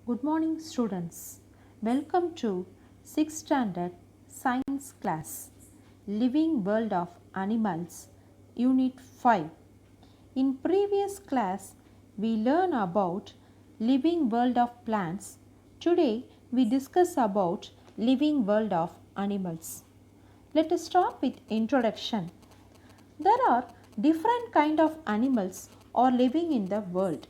Good morning students. Welcome to 6th standard science class Living World of Animals Unit 5. In previous class we learned about living world of plants. Today we discuss about living world of animals. Let us start with introduction. There are different kind of animals are living in the world.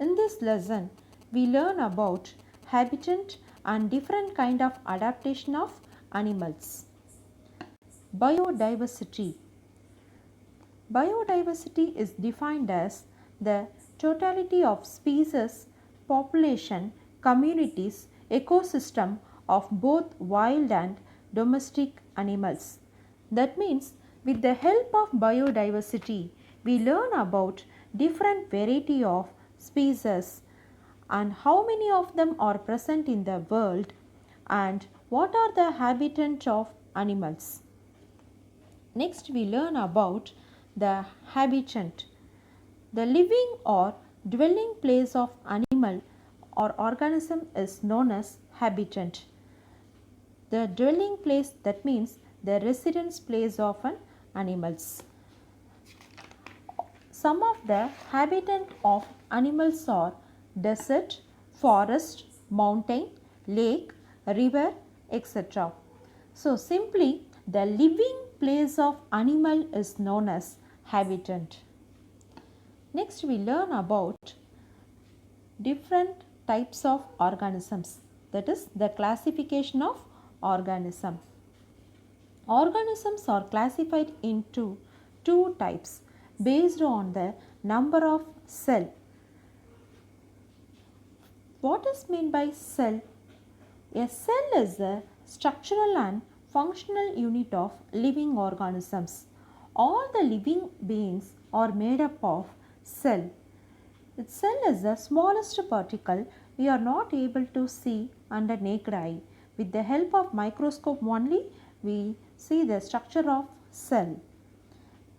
In this lesson, we learn about habitat and different kind of adaptation of animals. Biodiversity. Biodiversity is defined as the totality of species, population, communities, ecosystem of both wild and domestic animals. That means with the help of biodiversity, we learn about different variety of species and how many of them are present in the world and what are the habitats of animals. Next we learn about the habitat. The living or dwelling place of animal or organism is known as habitat. The dwelling place, that means the residence place of an animals. Some of the habitat of animals are desert, forest, mountain, lake, river, etc. So simply the living place of animal is known as habitat. Next we learn about different types of organisms, that is the classification of organism. Organisms are classified into two types based on the number of cell. What is meant by cell? A cell is a structural and functional unit of living organisms. All the living beings are made up of cell. The cell is the smallest particle we are not able to see under naked eye. With the help of microscope only we see the structure of cell.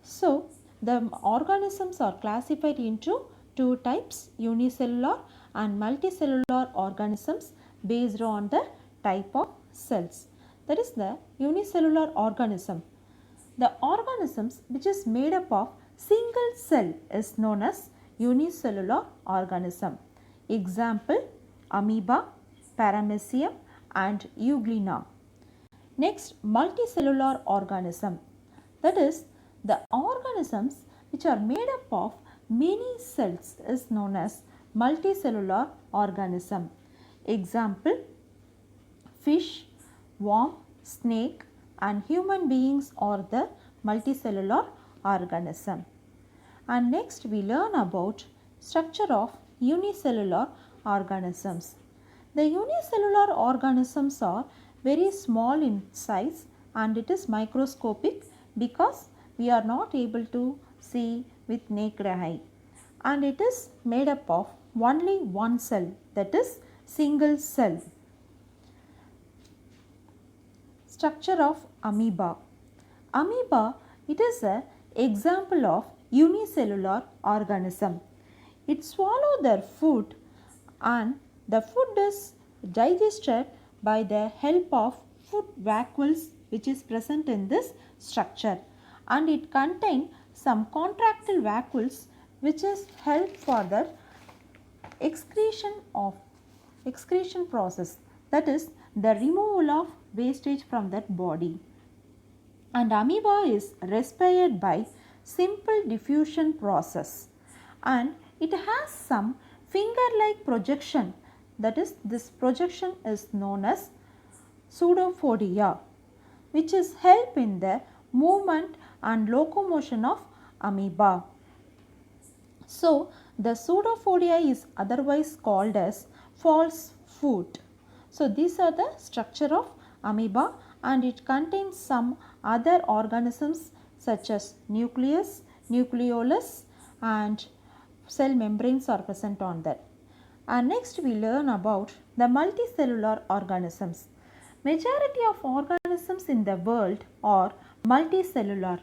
So the organisms are classified into two types, unicellular and multicellular organisms based on the type of cells. That is the unicellular organism. The organisms which is made up of single cell is known as unicellular organism. Example, amoeba, paramecium and euglena. Next, multicellular organism. That is the organisms which are made up of many cells is known as multicellular organism. Example, fish, worm, snake and human beings are the multicellular organism. And next we learn about structure of unicellular organisms. The unicellular organisms are very small in size and it is microscopic because we are not able to see with naked eye, and it is made up of only one cell, that is single cell. Structure of amoeba. Amoeba, it is an example of unicellular organism. It swallows their food and the food is digested by the help of food vacuoles which is present in this structure, and it contains some contractile vacuoles which is help for the excretion process, that is the removal of wastage from that body. And amoeba is respired by simple diffusion process, and it has some finger like projection, that is this projection is known as pseudophodia, which is help in the movement and locomotion of amoeba. So the pseudophodia is otherwise called as false foot. So these are the structure of amoeba, and it contains some other organisms such as nucleus, nucleolus and cell membranes are present on that. And next we learn about the multicellular organisms. Majority of organisms in the world are multicellular.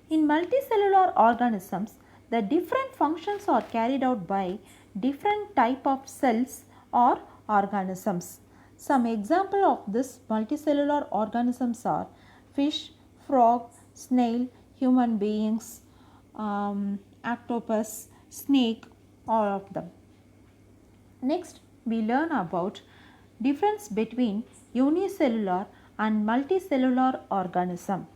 In multicellular organisms, the different functions are carried out by different type of cells or organisms. Some example of this multicellular organisms are fish, frog, snail, human beings, octopus, snake, all of them. Next, we learn about difference between unicellular and multicellular organism.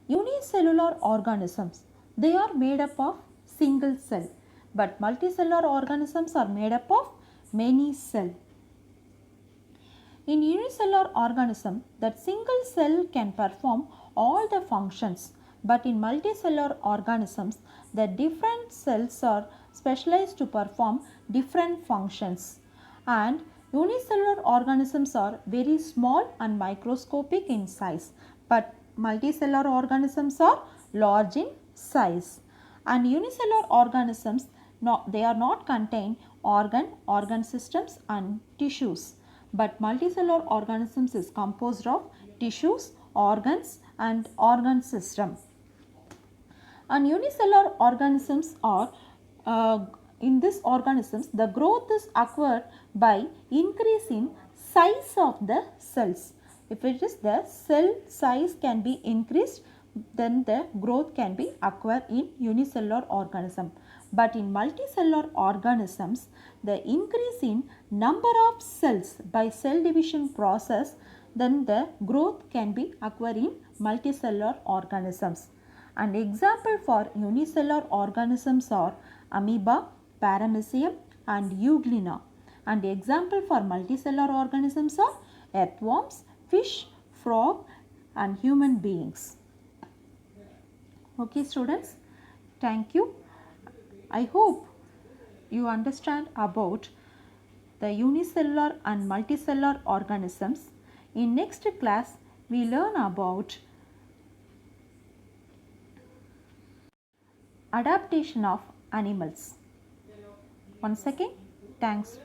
Unicellular organisms, they are made up of single cell, but multicellular organisms are made up of many cell. In unicellular organism, that single cell can perform all the functions, but in multicellular organisms, the different cells are specialized to perform different functions. And unicellular organisms are very small and microscopic in size, but multicellular organisms are large in size. And unicellular organisms, they are not contain organ systems and tissues, but multicellular organisms is composed of tissues, organs and organ system. And unicellular organisms are in these organisms, the growth is occurred by increase in size of the cells. If it is the cell size can be increased, then the growth can be occur in unicellular organism. But in multicellular organisms, the increase in number of cells by cell division process, then the growth can be occur in multicellular organisms. An example for unicellular organisms are amoeba, paramecium and euglena. And the example for multicellular organisms are earthworms, fish, frog and human beings. Okay students, thank you. I hope you understand about the unicellular and multicellular organisms. In next class, we learn about adaptation of animals. Once again, thanks.